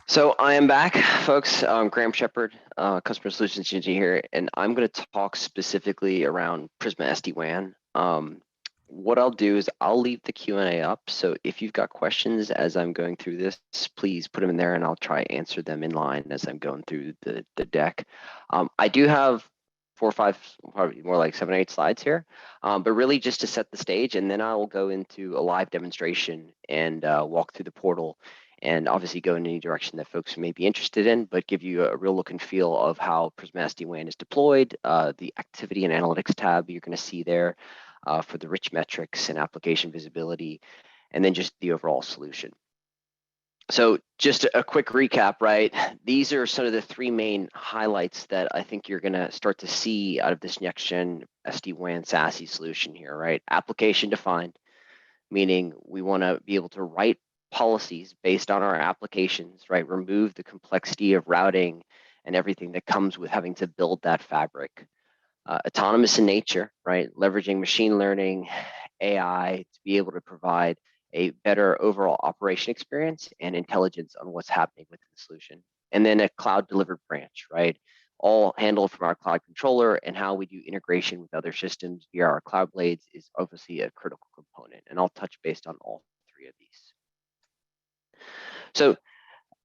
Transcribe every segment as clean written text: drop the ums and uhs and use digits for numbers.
So I am back, folks. Graham Sheppard, Customer Solutions Engineer here, and I'm going to talk specifically around Prisma SD-WAN. What I'll do is I'll leave the Q&A up. So if you've got questions as I'm going through this, please put them in there and I'll try to answer them in line as I'm going through the deck. I do have 4 or 5, probably more like 7 or 8 slides here, but really just to set the stage, and then I will go into a live demonstration and walk through the portal and obviously go in any direction that folks may be interested in, but give you a real look and feel of how Prisma SD-WAN is deployed, the activity and analytics tab you're going to see there for the rich metrics and application visibility, and then just the overall solution. So just a quick recap, right? These are sort of the 3 main highlights that I think you're going to start to see out of this next-gen SD-WAN SASE solution here, right? Application defined, meaning we want to be able to write policies based on our applications, right? Remove the complexity of routing and everything that comes with having to build that fabric. Autonomous in nature, right? Leveraging machine learning, AI to be able to provide a better overall operation experience and intelligence on what's happening with the solution. And then a cloud delivered branch, right? All handled from our cloud controller, and how we do integration with other systems via our cloud blades is obviously a critical component. And I'll touch based on all 3 of these. So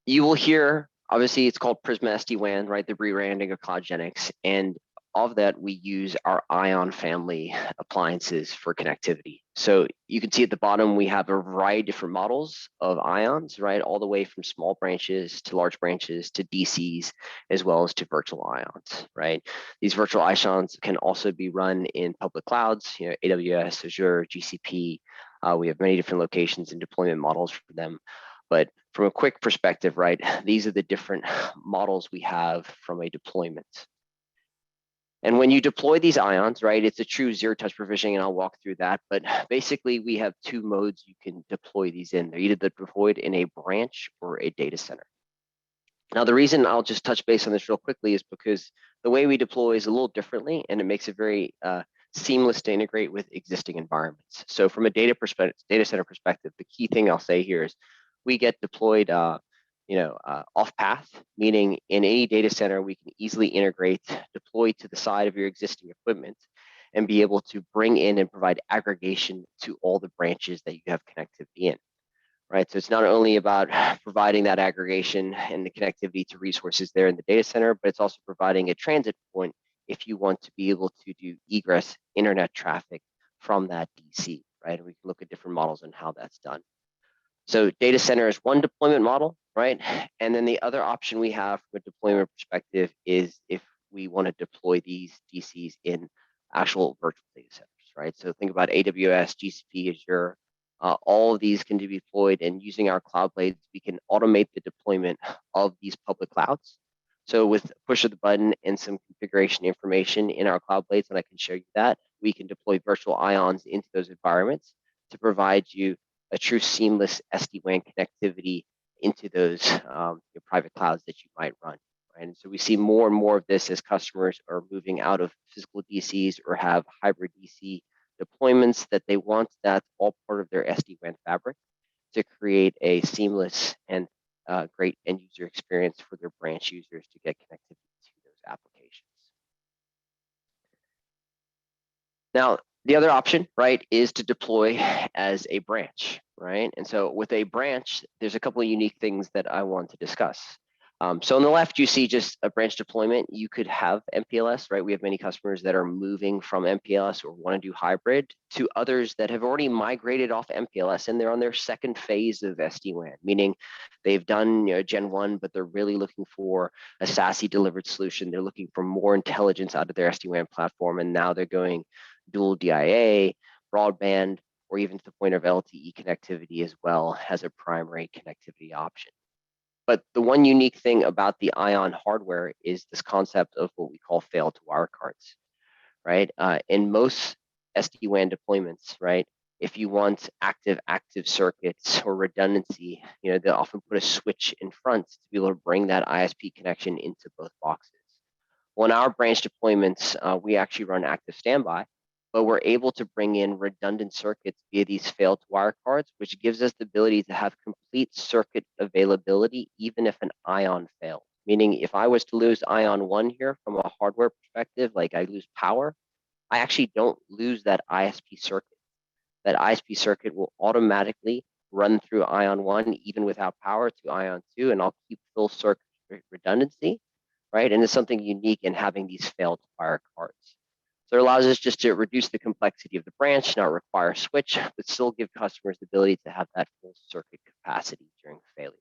you will hear, obviously it's called Prisma SD-WAN, right? The rebranding of CloudGenix. And of that, we use our Ion family appliances for connectivity. So you can see at the bottom, we have a variety of different models of Ions, right? All the way from small branches to large branches to DCs, as well as to virtual Ions, right? These virtual Ions can also be run in public clouds, AWS, Azure, GCP. We have many different locations and deployment models for them. But from a quick perspective, right, these are the different models we have from a deployment. And when you deploy these Ions, right, it's a true zero-touch provisioning, and I'll walk through that. But basically, we have 2 modes you can deploy these in. They're either deployed in a branch or a data center. Now, the reason I'll just touch base on this real quickly is because the way we deploy is a little differently, and it makes it very seamless to integrate with existing environments. So from a data center perspective, the key thing I'll say here is we get deployed off path, meaning in any data center, we can easily integrate, deploy to the side of your existing equipment, and be able to bring in and provide aggregation to all the branches that you have connectivity in, right? So it's not only about providing that aggregation and the connectivity to resources there in the data center, but it's also providing a transit point if you want to be able to do egress internet traffic from that DC, right? And we can look at different models on how that's done. So data center is one deployment model, right? And then the other option we have from a deployment perspective is if we want to deploy these DCs in actual virtual data centers, right? So think about AWS, GCP, Azure. All of these can be deployed, and using our cloud blades, we can automate the deployment of these public clouds. So with a push of the button and some configuration information in our cloud blades, and I can show you that, we can deploy virtual Ions into those environments to provide you a true seamless SD-WAN connectivity into those private clouds that you might run. Right? And so we see more and more of this as customers are moving out of physical DCs or have hybrid DC deployments that they want. That's all part of their SD-WAN fabric to create a seamless and great end user experience for their branch users to get connectivity to those applications. Now, the other option, right, is to deploy as a branch, right? And so with a branch, there's a couple of unique things that I want to discuss. So on the left, you see just a branch deployment. You could have MPLS, right? We have many customers that are moving from MPLS or want to do hybrid to others that have already migrated off MPLS, and they're on their second phase of SD-WAN, meaning they've done Gen 1, but they're really looking for a SASE delivered solution. They're looking for more intelligence out of their SD-WAN platform, and now they're going dual DIA, broadband, or even to the point of LTE connectivity as well as a primary connectivity option. But the one unique thing about the Ion hardware is this concept of what we call fail-to-wire cards, right? In most SD-WAN deployments, right, if you want active circuits or redundancy, they'll often put a switch in front to be able to bring that ISP connection into both boxes. Well, in our branch deployments, we actually run active standby, but we're able to bring in redundant circuits via these failed wire cards, which gives us the ability to have complete circuit availability, even if an ion fails. Meaning if I was to lose ion 1 here from a hardware perspective, like I lose power, I actually don't lose that ISP circuit. That ISP circuit will automatically run through ion 1, even without power, to ion 2, and I'll keep full circuit redundancy, right? And it's something unique in having these failed wire cards. So it allows us just to reduce the complexity of the branch, not require a switch, but still give customers the ability to have that full circuit capacity during failures.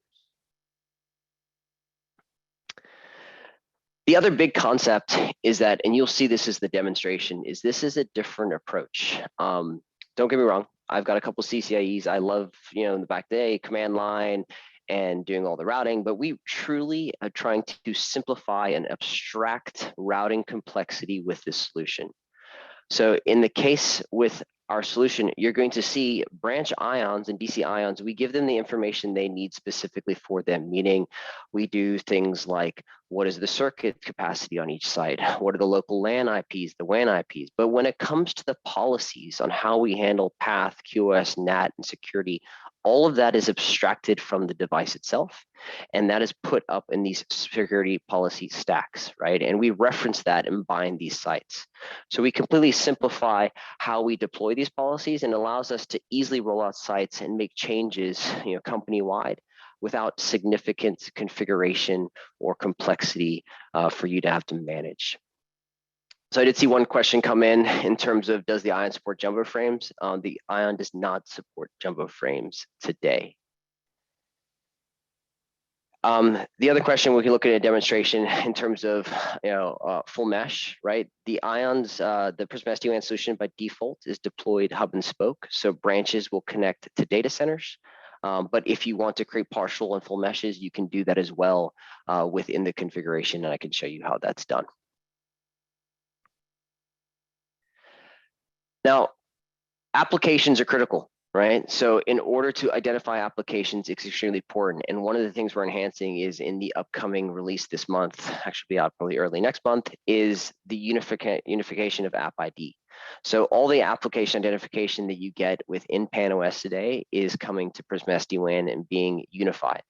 The other big concept is that, and you'll see this as the demonstration, is this is a different approach. Don't get me wrong, I've got a couple CCIEs. I love, in the back day, command line and doing all the routing, but we truly are trying to simplify and abstract routing complexity with this solution. So in the case with our solution, you're going to see branch ions and DC ions. We give them the information they need specifically for them, meaning we do things like, what is the circuit capacity on each site? What are the local LAN IPs, the WAN IPs? But when it comes to the policies on how we handle path, QoS, NAT, and security, all of that is abstracted from the device itself, and that is put up in these security policy stacks, right? And we reference that and bind these sites. So we completely simplify how we deploy these policies, and allows us to easily roll out sites and make changes, company-wide, without significant configuration or complexity for you to have to manage. So I did see one question come in terms of, does the Ion support jumbo frames? The Ion does not support jumbo frames today. The other question, we can look at a demonstration in terms of full mesh, right? The Ions, the Prisma SD-WAN solution by default is deployed hub and spoke, so branches will connect to data centers. But if you want to create partial and full meshes, you can do that as well within the configuration, and I can show you how that's done. Now, applications are critical, right? So in order to identify applications, it's extremely important. And one of the things we're enhancing is in the upcoming release this month, actually be out probably early next month, is the unification of App ID. So all the application identification that you get within PANOS today is coming to Prisma SD-WAN and being unified.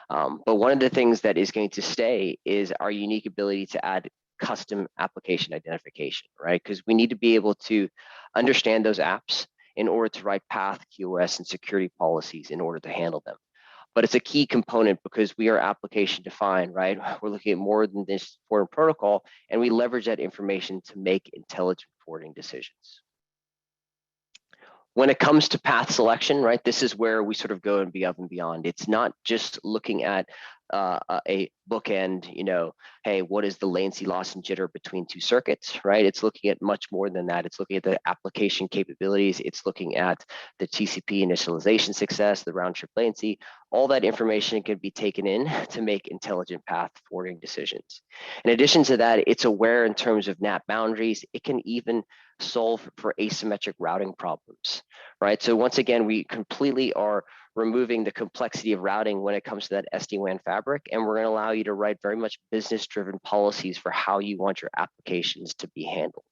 But one of the things that is going to stay is our unique ability to add custom application identification, right? Because we need to be able to understand those apps in order to write path, QoS, and security policies in order to handle them. But it's a key component because we are application defined, right? We're looking at more than this forwarding protocol, and we leverage that information to make intelligent forwarding decisions. When it comes to path selection, right, this is where we sort of go and beyond. It's not just looking at a bookend, hey, what is the latency loss and jitter between two circuits, right? It's looking at much more than that. It's looking at the application capabilities. It's looking at the TCP initialization success, the round trip latency. All that information can be taken in to make intelligent path forwarding decisions. In addition to that, it's aware in terms of NAT boundaries. It can even solve for asymmetric routing problems, right? So once again, we completely are removing the complexity of routing when it comes to that SD-WAN fabric, and we're going to allow you to write very much business-driven policies for how you want your applications to be handled.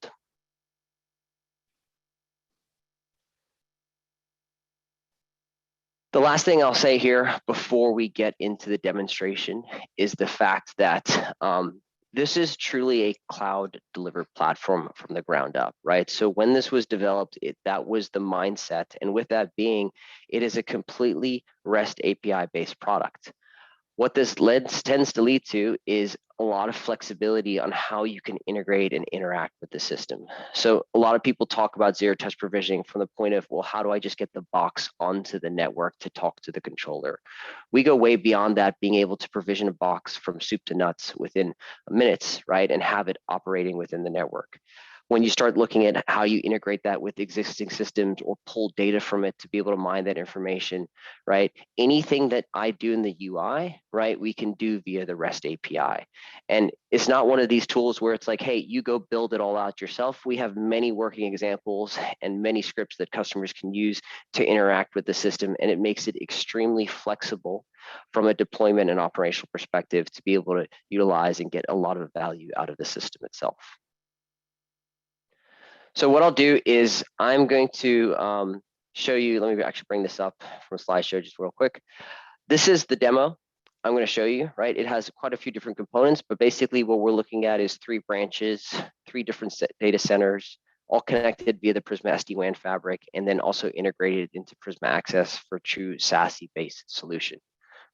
The last thing I'll say here before we get into the demonstration is the fact that this is truly a cloud delivered platform from the ground up, right? So when this was developed, that was the mindset. And with that being, it is a completely REST API based product. What this tends to lead to is a lot of flexibility on how you can integrate and interact with the system. So a lot of people talk about zero touch provisioning from the point of, well, how do I just get the box onto the network to talk to the controller? We go way beyond that, being able to provision a box from soup to nuts within minutes, right? And have it operating within the network. When you start looking at how you integrate that with existing systems or pull data from it to be able to mine that information, right? Anything that I do in the UI, right, we can do via the REST API. And it's not one of these tools where it's like, hey, you go build it all out yourself. We have many working examples and many scripts that customers can use to interact with the system, and it makes it extremely flexible from a deployment and operational perspective to be able to utilize and get a lot of value out of the system itself. So what I'll do is I'm going to show you, let me actually bring this up from a slideshow just real quick. This is the demo I'm going to show you, right? It has quite a few different components, but basically what we're looking at is 3 branches, 3 different data centers, all connected via the Prisma SD-WAN fabric, and then also integrated into Prisma Access for true SASE-based solution.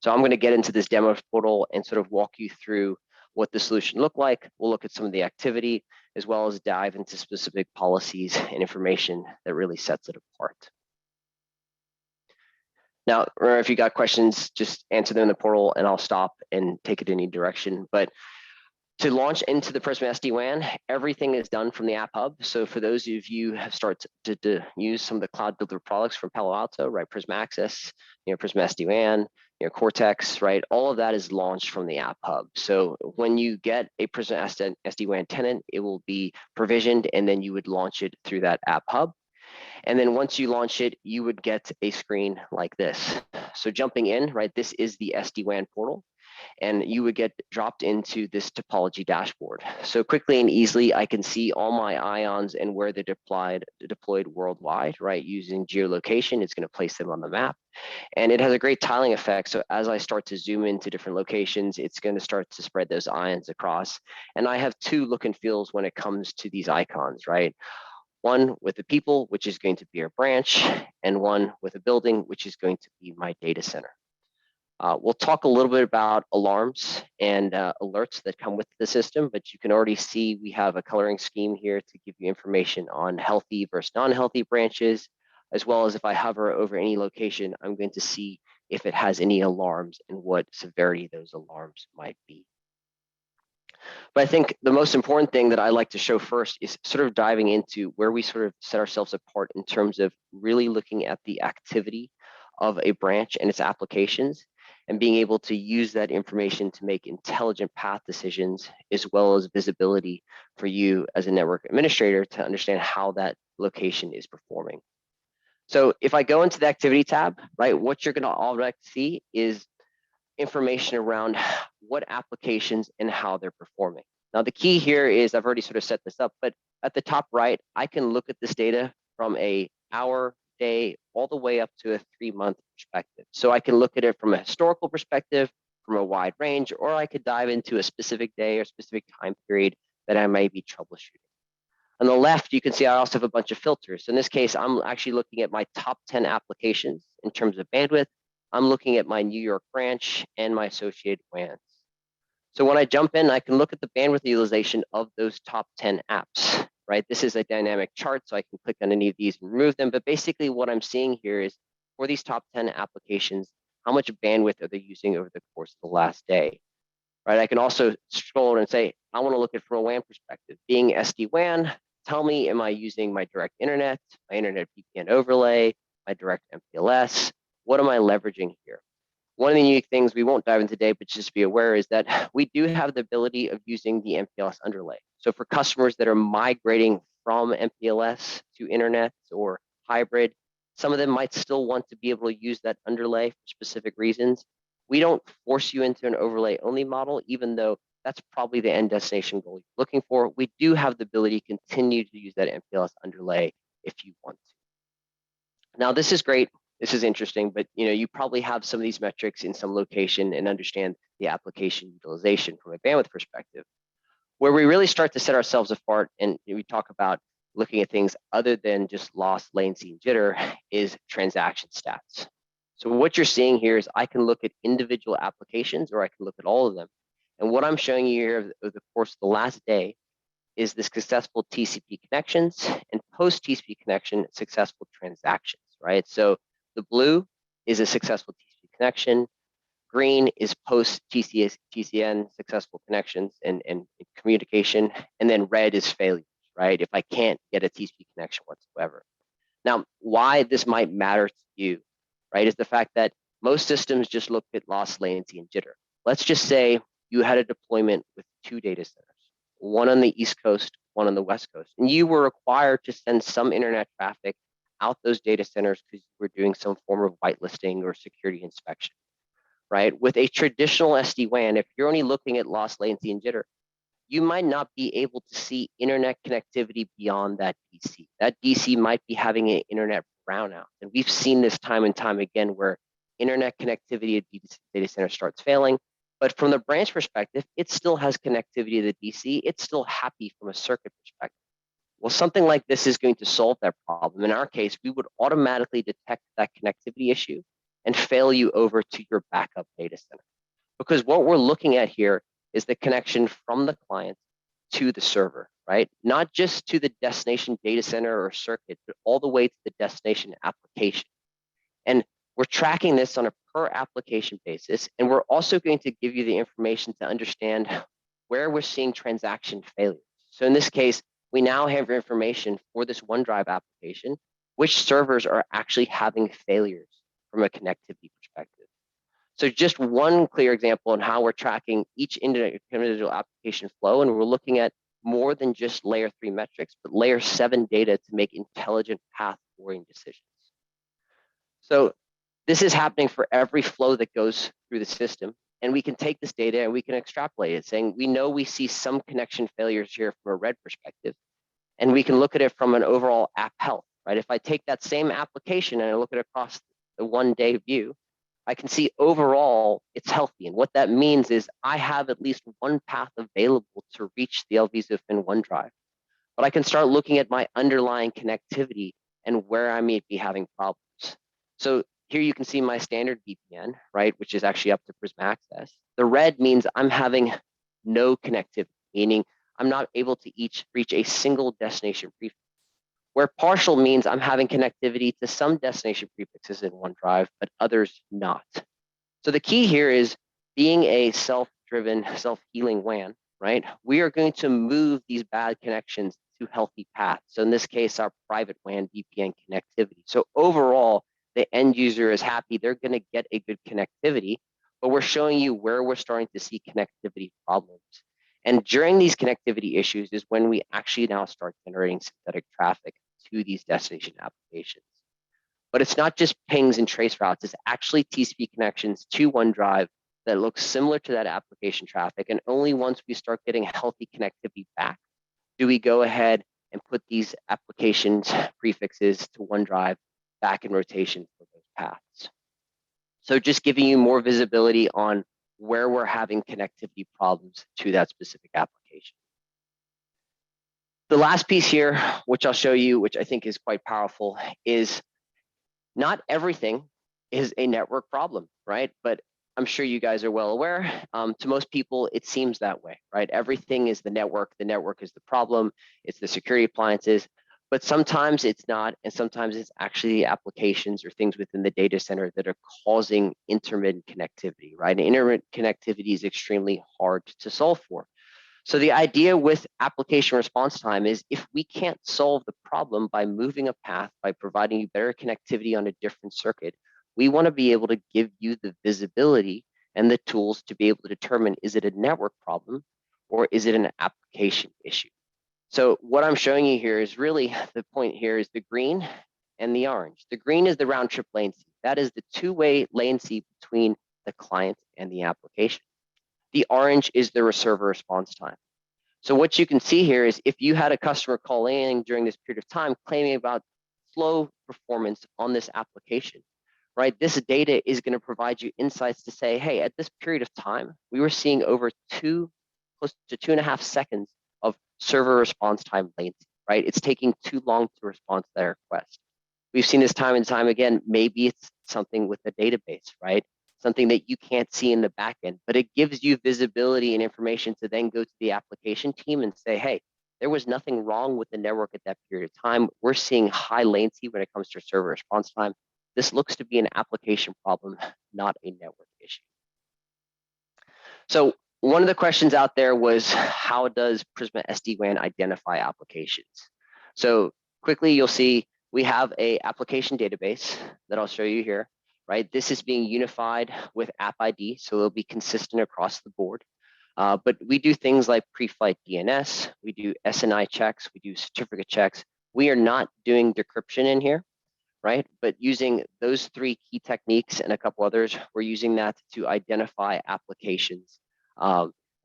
So I'm going to get into this demo portal and sort of walk you through what the solution looked like. We'll look at some of the activity, as well as dive into specific policies and information that really sets it apart. Now, remember, if you got questions, just answer them in the portal and I'll stop and take it in any direction. But to launch into the Prisma SD-WAN, everything is done from the App Hub. So for those of you who have started to use some of the cloud builder products from Palo Alto, right, Prisma Access, Prisma SD-WAN, Cortex, right, all of that is launched from the App Hub. So when you get a Prisma SD-WAN tenant, it will be provisioned and then you would launch it through that App Hub. And then once you launch it, you would get a screen like this. So jumping in, right, this is the SD-WAN portal. And you would get dropped into this topology dashboard. So quickly and easily, I can see all my ions and where they're deployed worldwide, right? Using geolocation, it's going to place them on the map. And it has a great tiling effect. So as I start to zoom into different locations, it's going to start to spread those ions across. And I have 2 look and feels when it comes to these icons, right? One with the people, which is going to be our branch, and one with a building, which is going to be my data center. We'll talk a little bit about alarms and alerts that come with the system, but you can already see we have a coloring scheme here to give you information on healthy versus non-healthy branches, as well as if I hover over any location, I'm going to see if it has any alarms and what severity those alarms might be. But I think the most important thing that I like to show first is sort of diving into where we sort of set ourselves apart in terms of really looking at the activity of a branch and its applications, and being able to use that information to make intelligent path decisions, as well as visibility for you as a network administrator to understand how that location is performing. So if I go into the activity tab, right, what you're going to already see is information around what applications and how they're performing. Now, the key here is, I've already sort of set this up, but at the top right, I can look at this data from a hour, day, all the way up to a 3-month perspective. So I can look at it from a historical perspective, from a wide range, or I could dive into a specific day or specific time period that I may be troubleshooting. On the left, you can see I also have a bunch of filters. In this case, I'm actually looking at my top 10 applications in terms of bandwidth. I'm looking at my New York branch and my associated WANs. So when I jump in, I can look at the bandwidth utilization of those top 10 apps, right? This is a dynamic chart, so I can click on any of these and remove them. But basically what I'm seeing here is for these top 10 applications, how much bandwidth are they using over the course of the last day, right? I can also scroll and say, I want to look at from a WAN perspective. Being SD-WAN, tell me, am I using my direct internet, my internet VPN overlay, my direct MPLS? What am I leveraging here? One of the unique things we won't dive into today, but just be aware, is that we do have the ability of using the MPLS underlay. So for customers that are migrating from MPLS to internet or hybrid, some of them might still want to be able to use that underlay for specific reasons. We don't force you into an overlay only model, even though that's probably the end destination goal you're looking for. We do have the ability to continue to use that MPLS underlay if you want to. Now, this is great. This is interesting, but you probably have some of these metrics in some location and understand the application utilization from a bandwidth perspective. Where we really start to set ourselves apart, and we talk about looking at things other than just loss, latency, and jitter, is transaction stats. So what you're seeing here is I can look at individual applications, or I can look at all of them. And what I'm showing you here over the course of the last day is the successful TCP connections and post-TCP connection successful transactions, right? So the blue is a successful TCP connection. Green is post-TCN successful connections and communication. And then red is failures, right? If I can't get a TCP connection whatsoever. Now, why this might matter to you, right, is the fact that most systems just look at loss, latency, and jitter. Let's just say you had a deployment with 2 data centers, one on the East Coast, one on the West Coast, and you were required to send some internet traffic out those data centers because you were doing some form of whitelisting or security inspection, right? With a traditional SD-WAN, if you're only looking at loss, latency, and jitter, you might not be able to see internet connectivity beyond that DC. That DC might be having an internet brownout. And we've seen this time and time again where internet connectivity at data center starts failing. But from the branch perspective, it still has connectivity to the DC. It's still happy from a circuit perspective. Well, something like this is going to solve that problem. In our case, we would automatically detect that connectivity issue and fail you over to your backup data center. Because what we're looking at here is the connection from the client to the server, right? Not just to the destination data center or circuit, but all the way to the destination application. And we're tracking this on a per application basis. And we're also going to give you the information to understand where we're seeing transaction failures. So in this case, we now have information for this OneDrive application, which servers are actually having failures from a connectivity perspective. So just one clear example on how we're tracking each individual application flow, and we're looking at more than just layer 3 metrics, but layer 7 data to make intelligent path forwarding decisions. So this is happening for every flow that goes through the system. And we can take this data and we can extrapolate it, saying we know we see some connection failures here from a red perspective. And we can look at it from an overall app health, right? If I take that same application and I look at it across the 1-day view, I can see overall it's healthy. And what that means is I have at least one path available to reach the LVs within OneDrive. But I can start looking at my underlying connectivity and where I may be having problems. So here you can see my standard VPN, right, which is actually up to Prisma Access. The red means I'm having no connectivity, meaning I'm not able to reach a single destination prefix. Where partial means I'm having connectivity to some destination prefixes in OneDrive, but others not. So the key here is being a self-driven, self-healing WAN, right? We are going to move these bad connections to healthy paths. So in this case, our private WAN VPN connectivity. So overall, the end user is happy. They're going to get a good connectivity, but we're showing you where we're starting to see connectivity problems. And during these connectivity issues is when we actually now start generating synthetic traffic to these destination applications. But it's not just pings and trace routes, it's actually TCP connections to OneDrive that look similar to that application traffic. And only once we start getting healthy connectivity back, do we go ahead and put these applications prefixes to OneDrive back in rotation for those paths. So just giving you more visibility on where we're having connectivity problems to that specific application. The last piece here, which I'll show you, which I think is quite powerful, is not everything is a network problem, right? But I'm sure you guys are well aware. To most people, it seems that way, right? Everything is the network is the problem, it's the security appliances, but sometimes it's not, and sometimes it's actually applications or things within the data center that are causing intermittent connectivity, right? And intermittent connectivity is extremely hard to solve for. So the idea with application response time is if we can't solve the problem by moving a path, by providing you better connectivity on a different circuit, we want to be able to give you the visibility and the tools to be able to determine, is it a network problem or is it an application issue? So what I'm showing you here is really the point here is the green and the orange. The green is the round trip latency. That is the two-way latency between the client and the application. The orange is the server response time. So what you can see here is if you had a customer call in during this period of time claiming about slow performance on this application, right? This data is going to provide you insights to say, hey, at this period of time, we were seeing over close to 2.5 seconds of server response time latency, right? It's taking too long to respond to that request. We've seen this time and time again. Maybe it's something with the database, right? Something that you can't see in the back end, but it gives you visibility and information to then go to the application team and say, hey, there was nothing wrong with the network at that period of time. We're seeing high latency when it comes to server response time. This looks to be an application problem, not a network issue. So one of the questions out there was, how does Prisma SD-WAN identify applications? So quickly, you'll see we have an application database that I'll show you here. Right, this is being unified with App ID, so it'll be consistent across the board. But we do things like pre-flight DNS, we do SNI checks, we do certificate checks. We are not doing decryption in here, right? But using those 3 key techniques and a couple others, we're using that to identify applications.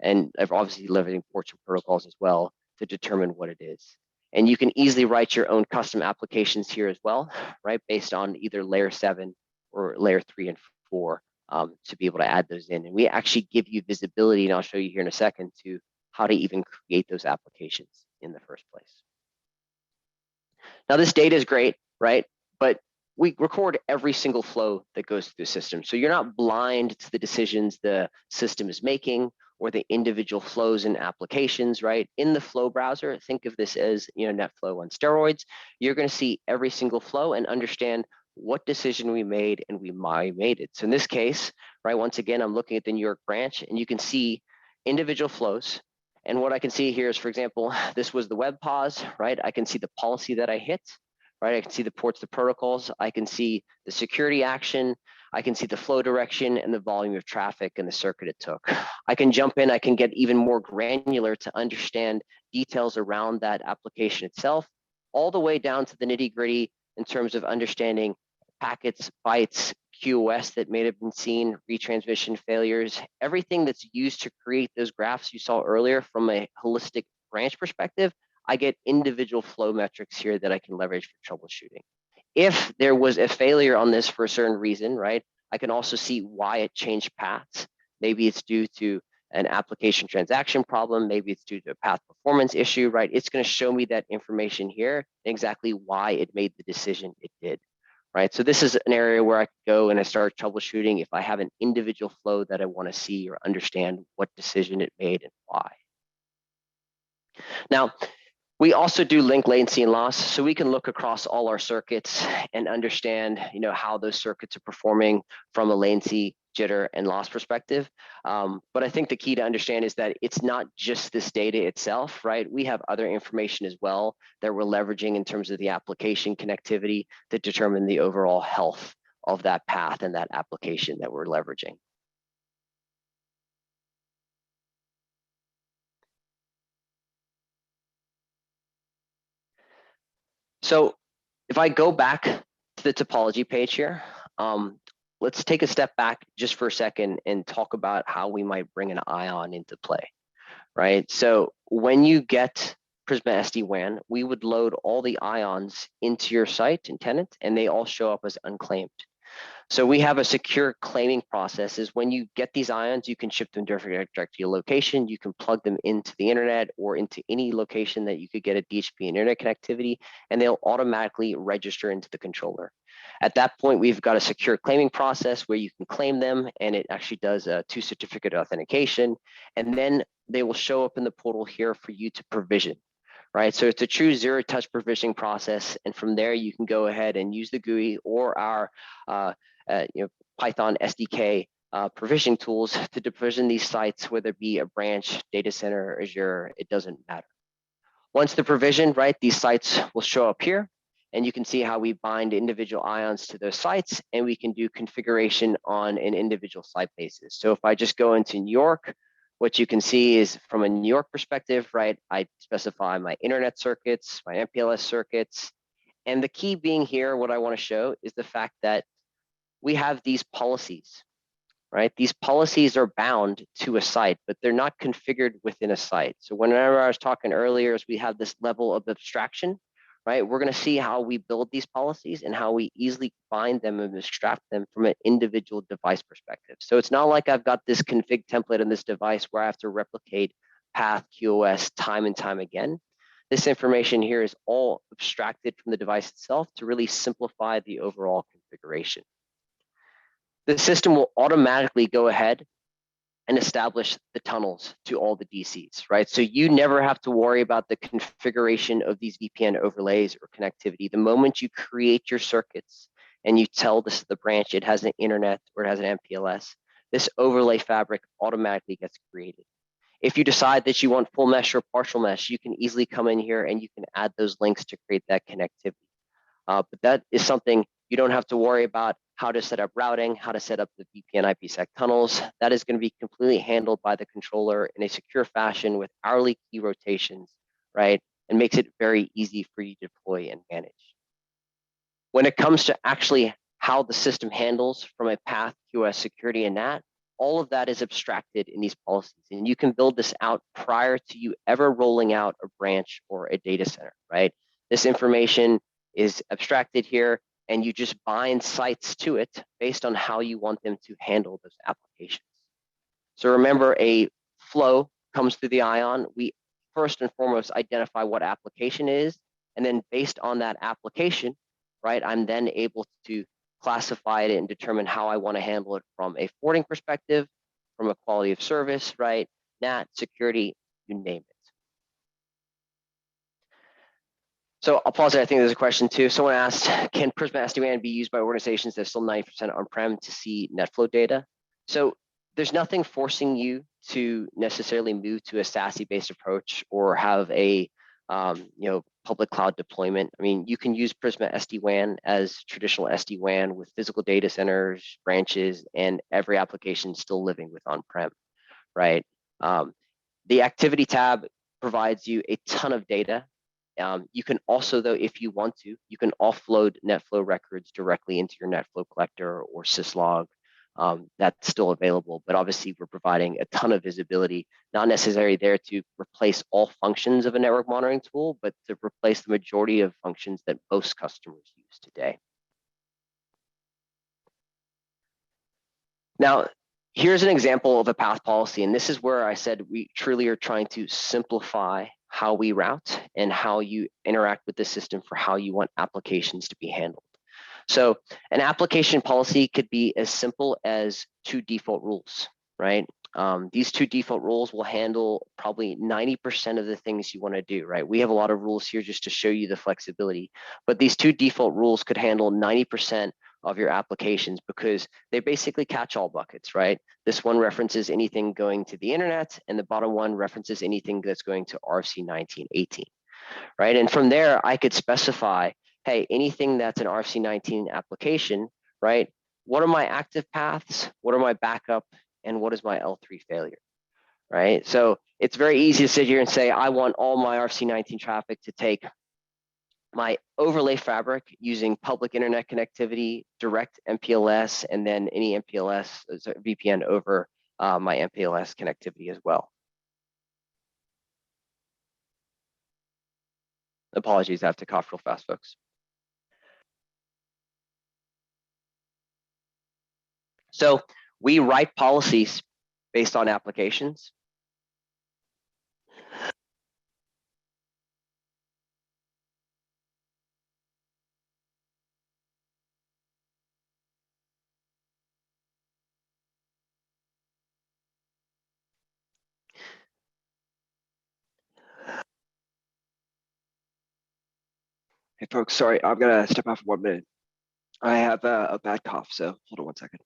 and I've obviously leveraging ports and protocols as well to determine what it is. And you can easily write your own custom applications here as well, right? Based on either layer 7 or layer 3 and 4 to be able to add those in. And we actually give you visibility, and I'll show you here in a second, to how to even create those applications in the first place. Now, this data is great, right? But we record every single flow that goes through the system. So you're not blind to the decisions the system is making or the individual flows and applications, right? In the flow browser, think of this as, NetFlow on steroids. You're going to see every single flow and understand what decision we made and why we made it. So in this case, right, once again, I'm looking at the New York branch, and you can see individual flows. And what I can see here is, for example, this was the web pause, right? I can see the policy that I hit, right? I can see the ports, the protocols. I can see the security action. I can see the flow direction and the volume of traffic and the circuit it took. I can jump in. I can get even more granular to understand details around that application itself, all the way down to the nitty-gritty in terms of understanding packets, bytes, QoS that may have been seen, retransmission failures, everything that's used to create those graphs you saw earlier from a holistic branch perspective. I get individual flow metrics here that I can leverage for troubleshooting. If there was a failure on this for a certain reason, right, I can also see why it changed paths. Maybe it's due to an application transaction problem. Maybe it's due to a path performance issue, right? It's going to show me that information here, exactly why it made the decision it did, right? So this is an area where I could go and I start troubleshooting if I have an individual flow that I want to see or understand what decision it made and why. Now, we also do link latency and loss, so we can look across all our circuits and understand, how those circuits are performing from a latency, jitter, and loss perspective. But I think the key to understand is that it's not just this data itself, right? We have other information as well that we're leveraging in terms of the application connectivity that determine the overall health of that path and that application that we're leveraging. So if I go back to the topology page here, let's take a step back just for a second and talk about how we might bring an ion into play, right? So when you get Prisma SD-WAN, we would load all the ions into your site and tenant, and they all show up as unclaimed. So we have a secure claiming process. Is when you get these ions, you can ship them direct to your location. You can plug them into the internet or into any location that you could get a DHCP internet connectivity, and they'll automatically register into the controller. At that point, we've got a secure claiming process where you can claim them, and it actually does a 2-certificate authentication, and then they will show up in the portal here for you to provision. Right, so it's a true zero-touch provisioning process, and from there you can go ahead and use the GUI or our Python SDK provisioning tools to provision these sites, whether it be a branch, data center, or Azure, it doesn't matter. Once they're provisioned, right, these sites will show up here, and you can see how we bind individual ions to those sites, and we can do configuration on an individual site basis. So if I just go into New York, what you can see is from a New York perspective, right, I specify my internet circuits, my MPLS circuits, and the key being here, what I want to show is the fact that we have these policies, right? These policies are bound to a site, but they're not configured within a site. So whenever I was talking earlier, as we have this level of abstraction, right? We're going to see how we build these policies and how we easily bind them and extract them from an individual device perspective. So it's not like I've got this config template on this device where I have to replicate path QoS time and time again. This information here is all abstracted from the device itself to really simplify the overall configuration. The system will automatically go ahead and establish the tunnels to all the DCs, right? So you never have to worry about the configuration of these VPN overlays or connectivity. The moment you create your circuits and you tell the branch it has an internet or it has an MPLS, this overlay fabric automatically gets created. If you decide that you want full mesh or partial mesh, you can easily come in here and you can add those links to create that connectivity. But that is something you don't have to worry about how to set up routing, how to set up the VPN IPsec tunnels. That is going to be completely handled by the controller in a secure fashion with hourly key rotations, right? And makes it very easy for you to deploy and manage. When it comes to actually how the system handles from a path, QoS, security, and NAT, all of that is abstracted in these policies. And you can build this out prior to you ever rolling out a branch or a data center, right? This information is abstracted here, and you just bind sites to it based on how you want them to handle those applications. So remember, a flow comes through the ION. We first and foremost identify what application it is, and then based on that application, right, I'm then able to classify it and determine how I want to handle it from a forwarding perspective, from a quality of service, right, NAT, security, you name it. So I'll pause there. I think there's a question too. Someone asked, can Prisma SD-WAN be used by organizations that are still 90% on-prem to see NetFlow data? So there's nothing forcing you to necessarily move to a SASE-based approach or have a public cloud deployment. I mean, you can use Prisma SD-WAN as traditional SD-WAN with physical data centers, branches, and every application still living with on-prem, right? The activity tab provides you a ton of data. You can also, though, if you want to, you can offload NetFlow records directly into your NetFlow collector or syslog. That's still available, but obviously we're providing a ton of visibility, not necessarily there to replace all functions of a network monitoring tool, but to replace the majority of functions that most customers use today. Now, here's an example of a path policy, and this is where I said we truly are trying to simplify how we route and how you interact with the system for how you want applications to be handled. So an application policy could be as simple as 2 default rules, right? These 2 default rules will handle probably 90% of the things you want to do, right? We have a lot of rules here just to show you the flexibility, but these 2 default rules could handle 90% of your applications because they basically catch all buckets, right? This one references anything going to the internet, and the bottom one references anything that's going to RFC 1918, right? And from there, I could specify, hey, anything that's an RFC 19 application, right? What are my active paths? What are my backup? And what is my L3 failure, right? So it's very easy to sit here and say, I want all my RFC 19 traffic to take my overlay fabric using public internet connectivity, direct MPLS, and then any MPLS VPN over my MPLS connectivity as well. Apologies, I have to cough real fast, folks. So we write policies based on applications. Hey folks, sorry, I'm gonna step out for 1 minute. I have a bad cough, so hold on 1 second.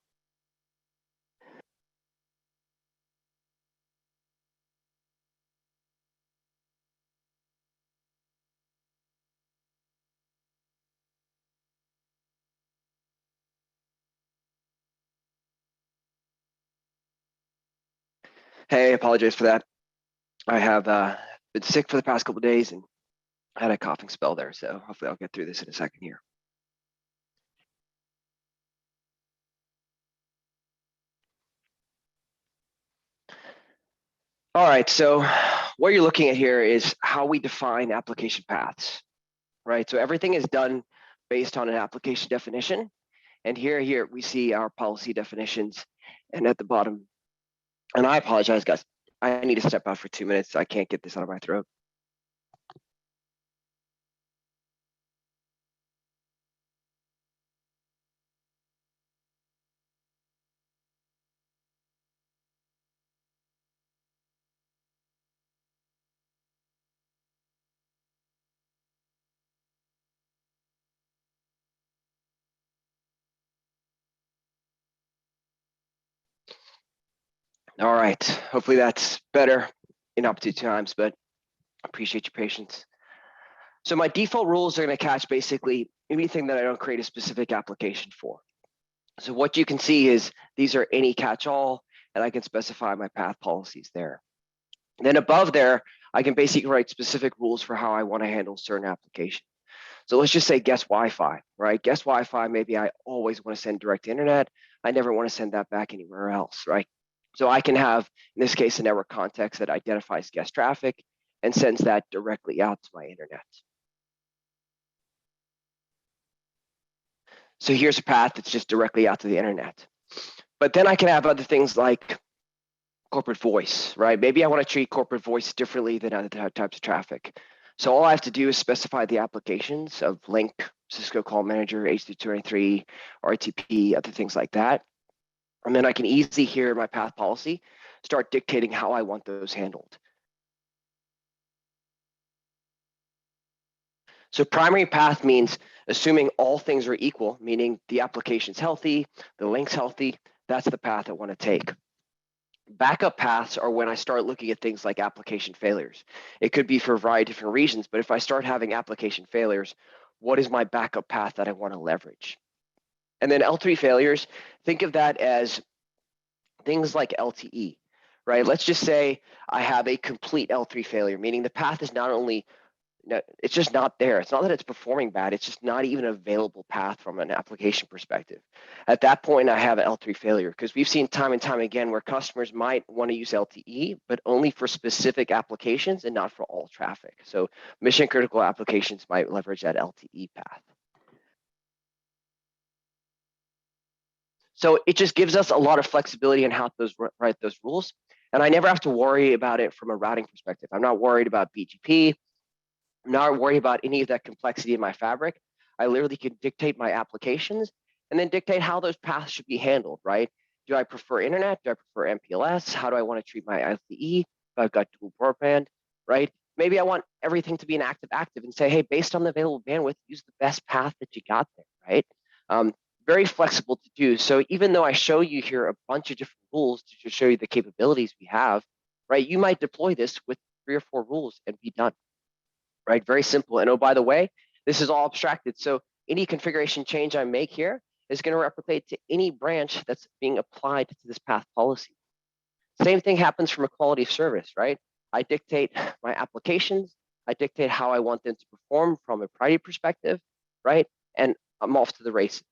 Hey, apologize for that. I have been sick for the past couple of days and had a coughing spell there, so hopefully I'll get through this in a second here. All right, so what you're looking at here is how we define application paths, right? So everything is done based on an application definition. And here we see our policy definitions. And at the bottom, and I apologize, guys, I need to step out for 2 minutes. I can't get this out of my throat. All right, hopefully that's better in opportune times, but I appreciate your patience. So my default rules are going to catch basically anything that I don't create a specific application for. So what you can see is these are any catch-all, and I can specify my path policies there. Then above there, I can basically write specific rules for how I want to handle certain applications. So let's just say guest Wi-Fi, right? Guest Wi-Fi, maybe I always want to send direct to internet. I never want to send that back anywhere else, right? So I can have, in this case, a network context that identifies guest traffic and sends that directly out to my internet. So here's a path that's just directly out to the internet. But then I can have other things like corporate voice, right? Maybe I want to treat corporate voice differently than other types of traffic. So all I have to do is specify the applications of Link, Cisco Call Manager, H223, RTP, other things like that. And then I can easily, here in my path policy, start dictating how I want those handled. So primary path means assuming all things are equal, meaning the application's healthy, the link's healthy, that's the path I want to take. Backup paths are when I start looking at things like application failures. It could be for a variety of different reasons, but if I start having application failures, what is my backup path that I want to leverage? And then L3 failures, think of that as things like LTE, right? Let's just say I have a complete L3 failure, meaning the path is not only, it's just not there. It's not that it's performing bad, it's just not even an available path from an application perspective. At that point, I have an L3 failure because we've seen time and time again where customers might want to use LTE, but only for specific applications and not for all traffic. So mission critical applications might leverage that LTE path. So it just gives us a lot of flexibility in how to write those rules. And I never have to worry about it from a routing perspective. I'm not worried about BGP. I'm not worried about any of that complexity in my fabric. I literally can dictate my applications and then dictate how those paths should be handled, right? Do I prefer internet? Do I prefer MPLS? How do I want to treat my LTE? If I've got dual broadband, right? Maybe I want everything to be an active and say, hey, based on the available bandwidth, use the best path that you got there, right? Very flexible to do. So even though I show you here a bunch of different rules to just show you the capabilities we have, right? You might deploy this with 3 or 4 rules and be done, right? Very simple. And oh, by the way, this is all abstracted. So any configuration change I make here is going to replicate to any branch that's being applied to this path policy. Same thing happens from a quality of service, right? I dictate my applications. I dictate how I want them to perform from a priority perspective, right? And I'm off to the races.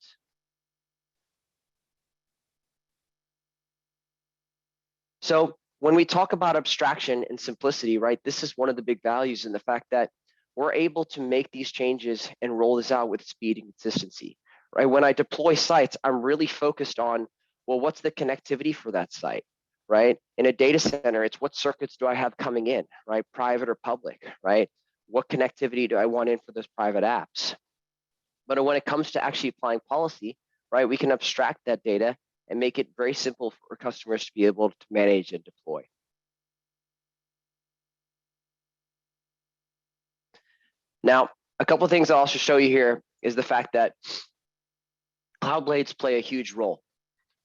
So when we talk about abstraction and simplicity, right, this is one of the big values in the fact that we're able to make these changes and roll this out with speed and consistency, right? When I deploy sites, I'm really focused on, well, what's the connectivity for that site, right? In a data center, it's what circuits do I have coming in, right? Private or public, right? What connectivity do I want in for those private apps? But when it comes to actually applying policy, right, we can abstract that data and make it very simple for customers to be able to manage and deploy. Now, a couple of things I'll also show you here is the fact that cloud blades play a huge role,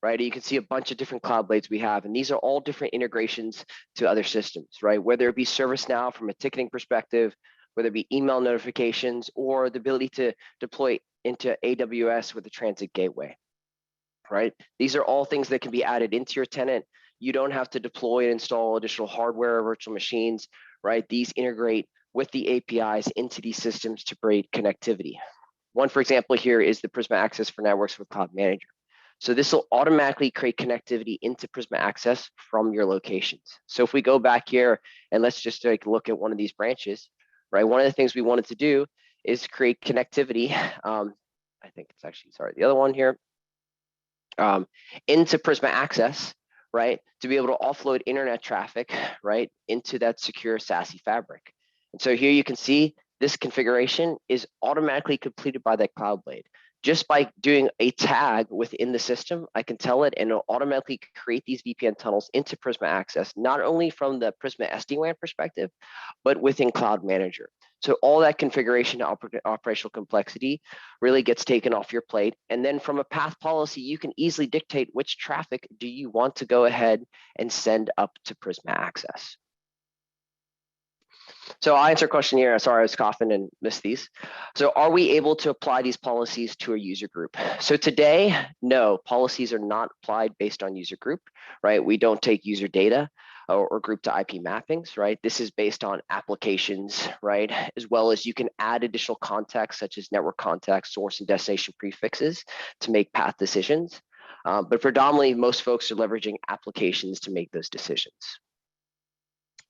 right? You can see a bunch of different cloud blades we have, and these are all different integrations to other systems, right? Whether it be ServiceNow from a ticketing perspective, whether it be email notifications, or the ability to deploy into AWS with a transit gateway, right? These are all things that can be added into your tenant. You don't have to deploy and install additional hardware or virtual machines, right? These integrate with the APIs into these systems to create connectivity. One, for example, here is the Prisma Access for Networks with Cloud Manager. So this will automatically create connectivity into Prisma Access from your locations. So if we go back here and let's just take a look at one of these branches, right? One of the things we wanted to do is create connectivity. I think it's actually, sorry, the other one here. Into Prisma Access, right, to be able to offload internet traffic, right, into that secure SASE fabric. And so here you can see this configuration is automatically completed by that Cloud Blade. Just by doing a tag within the system, I can tell it and it'll automatically create these VPN tunnels into Prisma Access, not only from the Prisma SD-WAN perspective, but within Cloud Manager. So all that configuration operational complexity really gets taken off your plate. And then from a path policy, you can easily dictate which traffic do you want to go ahead and send up to Prisma Access. So I'll answer a question here. Sorry, I was coughing and missed these. So are we able to apply these policies to a user group? So today, no, policies are not applied based on user group, right? We don't take user data or group to IP mappings, right? This is based on applications, right? As well as you can add additional context such as network context, source and destination prefixes to make path decisions. But predominantly, most folks are leveraging applications to make those decisions.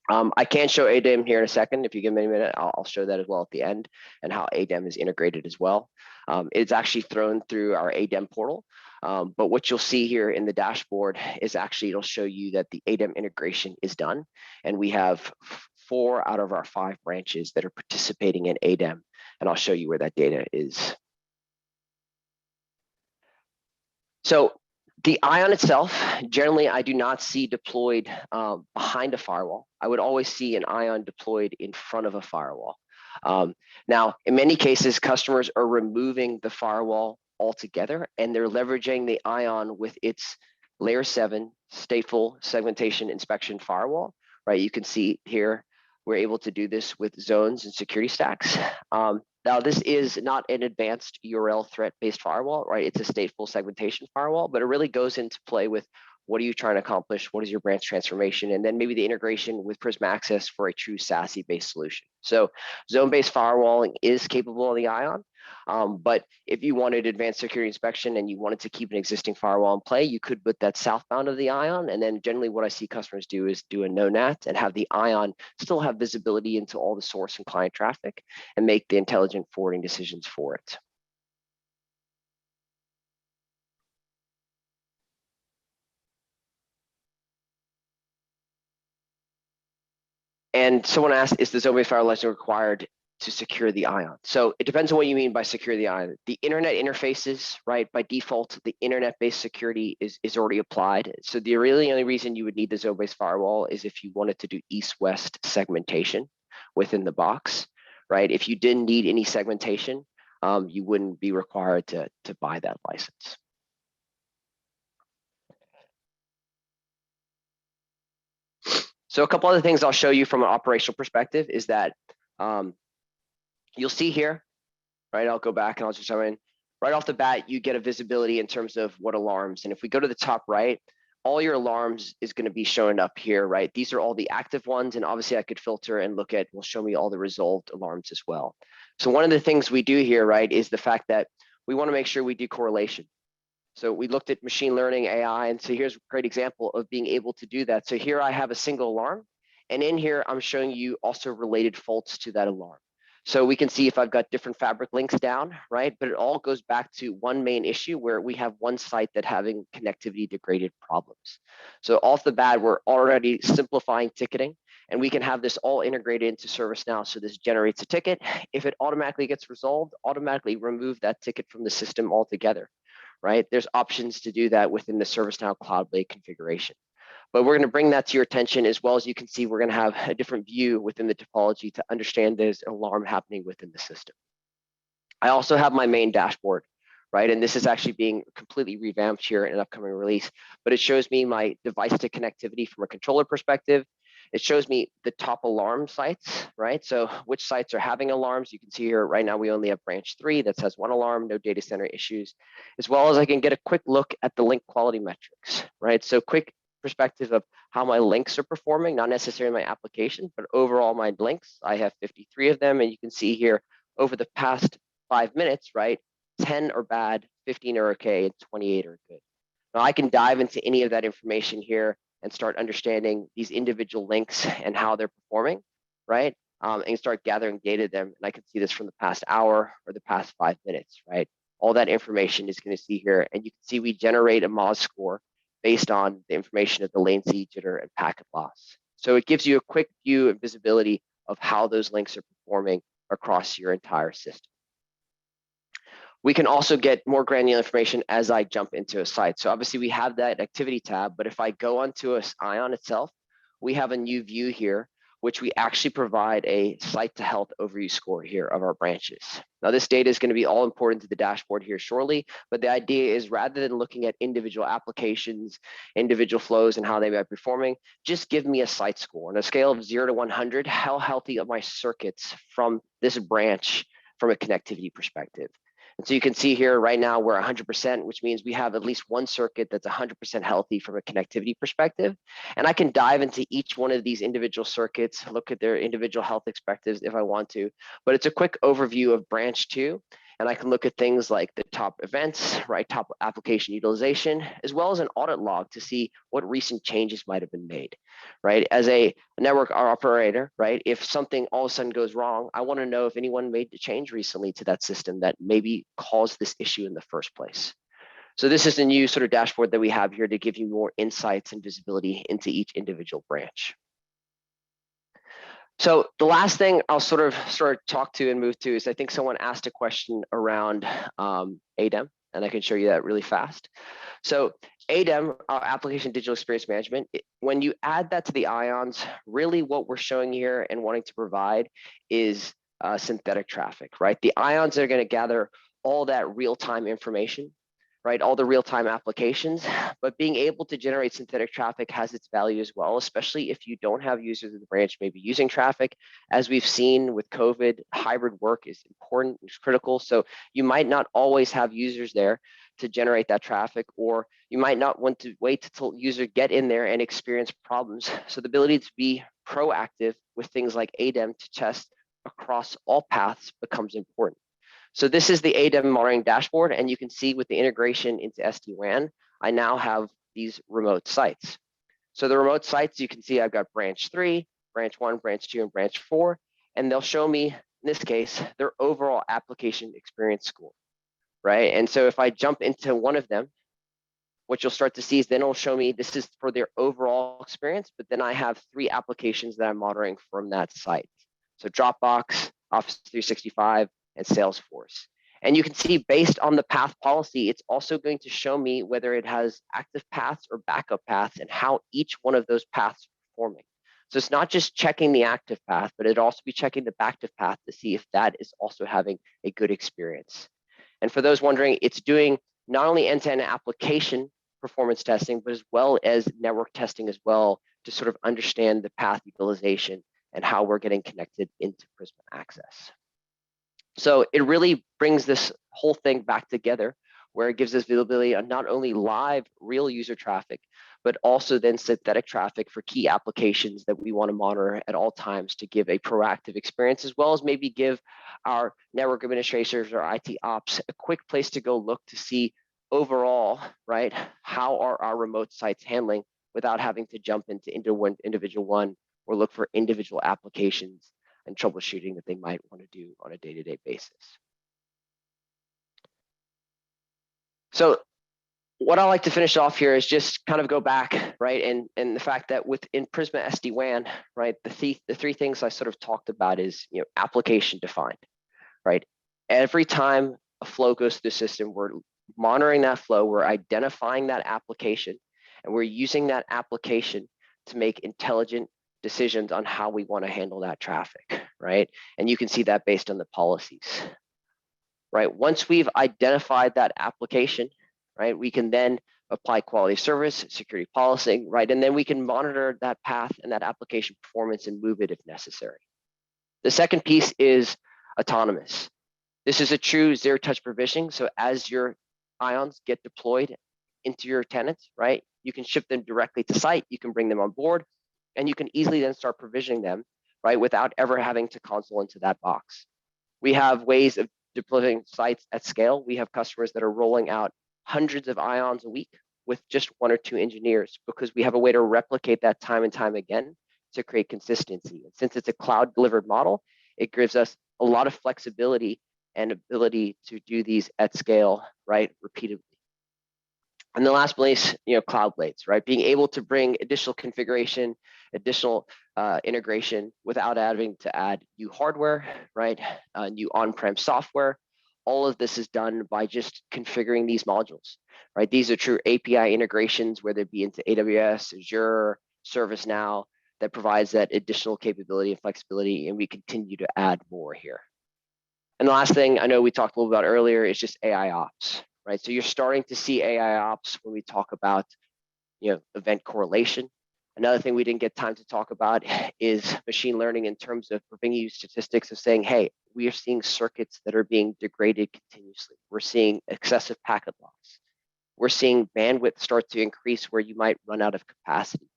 I can show ADEM here in a second. If you give me a minute, I'll show that as well at the end, and how ADEM is integrated as well. It's actually thrown through our ADEM portal. But what you'll see here in the dashboard is actually, it'll show you that the ADEM integration is done. And we have 4 out of our 5 branches that are participating in ADEM. And I'll show you where that data is. So the ION itself, generally, I do not see deployed behind a firewall. I would always see an ION deployed in front of a firewall. Now, in many cases, customers are removing the firewall altogether, and they're leveraging the ION with its layer 7 stateful segmentation inspection firewall, right? You can see here, we're able to do this with zones and security stacks. Now, this is not an advanced URL threat-based firewall, right? It's a stateful segmentation firewall, but it really goes into play with what are you trying to accomplish? What is your branch transformation? And then maybe the integration with Prisma Access for a true SASE-based solution. So zone-based firewalling is capable of the ION, but if you wanted advanced security inspection and you wanted to keep an existing firewall in play, you could put that southbound of the ION. And then generally what I see customers do is do a no-NAT and have the ION still have visibility into all the source and client traffic and make the intelligent forwarding decisions for it. And someone asked, is the zone-based firewall license required to secure the ION? So it depends on what you mean by secure the ION. The internet interfaces, right, by default, the internet-based security is already applied. So the really only reason you would need the zone-based firewall is if you wanted to do east-west segmentation within the box, right? If you didn't need any segmentation, you wouldn't be required to buy that license. So a couple other things I'll show you from an operational perspective is that you'll see here, right? I'll go back and I'll just show in. Right off the bat, you get a visibility in terms of what alarms. And if we go to the top right, all your alarms is going to be showing up here, right? These are all the active ones. And obviously I could filter and look at, will show me all the resolved alarms as well. So one of the things we do here, right, is the fact that we want to make sure we do correlation. So we looked at machine learning, AI, and so here's a great example of being able to do that. So here I have a single alarm, and in here I'm showing you also related faults to that alarm. So we can see if I've got different fabric links down, right? But it all goes back to one main issue where we have one site that having connectivity degraded problems. So off the bat, we're already simplifying ticketing, and we can have this all integrated into ServiceNow. So this generates a ticket. If it automatically gets resolved, automatically remove that ticket from the system altogether. Right? There's options to do that within the ServiceNow Cloud-Blade configuration. But we're going to bring that to your attention, as well as you can see, we're going to have a different view within the topology to understand there's an alarm happening within the system. I also have my main dashboard, right? And this is actually being completely revamped here in an upcoming release, but it shows me my device to connectivity from a controller perspective. It shows me the top alarm sites, right? So which sites are having alarms. You can see here right now we only have branch 3 that has 1 alarm, no data center issues, as well as I can get a quick look at the link quality metrics, right? So quick perspective of how my links are performing, not necessarily my application, but overall my links. I have 53 of them, and you can see here over the past 5 minutes, right? 10 are bad, 15 are okay, and 28 are good. Now I can dive into any of that information here and start understanding these individual links and how they're performing, right? And start gathering data them. And I can see this from the past hour or the past 5 minutes, right? All that information is going to see here. And you can see we generate a MOS score based on the information of the latency, jitter, and packet loss. So it gives you a quick view and visibility of how those links are performing across your entire system. We can also get more granular information as I jump into a site. So obviously we have that activity tab, but if I go onto an ION itself, we have a new view here, which we actually provide a site to health overview score here of our branches. Now this data is going to be all important to the dashboard here shortly, but the idea is rather than looking at individual applications, individual flows and how they might be performing, just give me a site score. On a scale of 0 to 100, how healthy are my circuits from this branch from a connectivity perspective? And so you can see here right now we're 100%, which means we have at least one circuit that's 100% healthy from a connectivity perspective. And I can dive into each one of these individual circuits, look at their individual health perspectives if I want to. But it's a quick overview of branch 2. and I can look at things like the top events, right, top application utilization, as well as an audit log to see what recent changes might have been made, right? As a network operator, right, if something all of a sudden goes wrong, I want to know if anyone made the change recently to that system that maybe caused this issue in the first place. So this is a new sort of dashboard that we have here to give you more insights and visibility into each individual branch. So the last thing I'll sort of talk to and move to is I think someone asked a question around ADEM, and I can show you that really fast. So ADEM, Application Digital Experience Management, when you add that to the IONs, really what we're showing here and wanting to provide is synthetic traffic, right? The IONs are going to gather all that real-time information, right? All the real-time applications, but being able to generate synthetic traffic has its value as well, especially if you don't have users in the branch maybe using traffic. As we've seen with COVID, hybrid work is important, it's critical. So you might not always have users there to generate that traffic, or you might not want to wait until users get in there and experience problems. So the ability to be proactive with things like ADEM to test across all paths becomes important. So this is the ADEM monitoring dashboard, and you can see with the integration into SD-WAN, I now have these remote sites. So the remote sites, you can see I've got branch 3, branch 1, branch 2, and branch 4, and they'll show me, in this case, their overall application experience score, right? And so if I jump into one of them, what you'll start to see is then it'll show me this is for their overall experience, but then I have 3 applications that I'm monitoring from that site. So Dropbox, Office 365, and Salesforce. And you can see based on the path policy, it's also going to show me whether it has active paths or backup paths and how each one of those paths are performing. So it's not just checking the active path, but it'd also be checking the backup path to see if that is also having a good experience. And for those wondering, it's doing not only end-to-end application performance testing, but as well as network testing as well to sort of understand the path utilization and how we're getting connected into Prisma Access. So it really brings this whole thing back together where it gives us visibility on not only live real user traffic, but also then synthetic traffic for key applications that we want to monitor at all times to give a proactive experience, as well as maybe give our network administrators or IT ops a quick place to go look to see overall, right, how are our remote sites handling without having to jump into individual one or look for individual applications and troubleshooting that they might want to do on a day-to-day basis. So what I like to finish off here is just kind of go back, right, and the fact that within Prisma SD-WAN, right, the 3 things I sort of talked about is, application defined, right? Every time a flow goes through the system, we're monitoring that flow, we're identifying that application, and we're using that application to make intelligent decisions on how we want to handle that traffic, right? And you can see that based on the policies, right? Once we've identified that application, right, we can then apply quality of service, security policy, right? And then we can monitor that path and that application performance and move it if necessary. The second piece is autonomous. This is a true zero-touch provisioning. So as your IONs get deployed into your tenants, right, you can ship them directly to site, you can bring them on board, and you can easily then start provisioning them, right, without ever having to console into that box. We have ways of deploying sites at scale. We have customers that are rolling out hundreds of IONs a week with just 1 or 2 engineers because we have a way to replicate that time and time again to create consistency. And since it's a cloud delivered model, it gives us a lot of flexibility and ability to do these at scale, right, repeatedly. And the last place, cloud blades, right? Being able to bring additional configuration, additional integration without having to add new hardware, right? New on-prem software. All of this is done by just configuring these modules, right? These are true API integrations, whether it be into AWS, Azure, ServiceNow, that provides that additional capability and flexibility, and we continue to add more here. And the last thing I know we talked a little about earlier is just AI ops, right? So you're starting to see AI ops when we talk about, event correlation. Another thing we didn't get time to talk about is machine learning in terms of bringing you statistics of saying, hey, we are seeing circuits that are being degraded continuously. We're seeing excessive packet loss. We're seeing bandwidth start to increase where you might run out of capacity.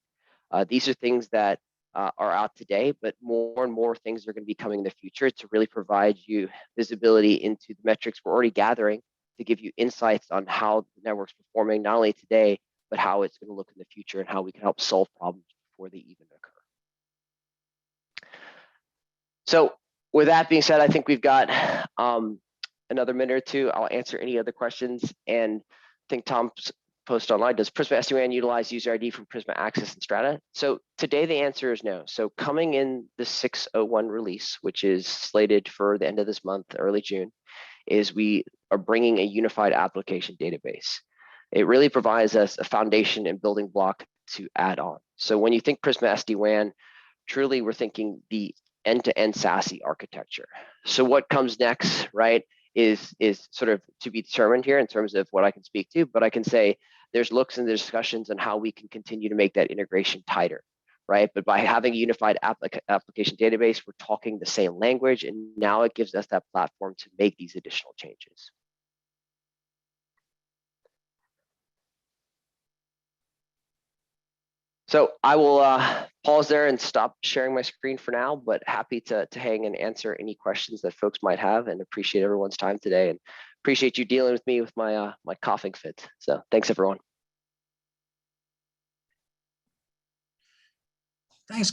These are things that are out today, but more and more things are going to be coming in the future to really provide you visibility into the metrics we're already gathering to give you insights on how the network's performing, not only today, but how it's going to look in the future and how we can help solve problems before they even occur. So with that being said, I think we've got another minute or two. I'll answer any other questions. And I think Tom's post online, does Prisma SD-WAN utilize user ID from Prisma Access and Strata? So today the answer is no. So coming in the 6.01 release, which is slated for the end of this month, early June, is we are bringing a unified application database. It really provides us a foundation and building block to add on. So when you think Prisma SD-WAN, truly we're thinking the end-to-end SASE architecture. So what comes next, right, is sort of to be determined here in terms of what I can speak to, but I can say there's looks and discussions on how we can continue to make that integration tighter, right? But by having a unified application database, we're talking the same language, and now it gives us that platform to make these additional changes. So I will pause there and stop sharing my screen for now, but happy to hang and answer any questions that folks might have, and appreciate everyone's time today, and appreciate you dealing with me with my my coughing fit. So thanks, everyone.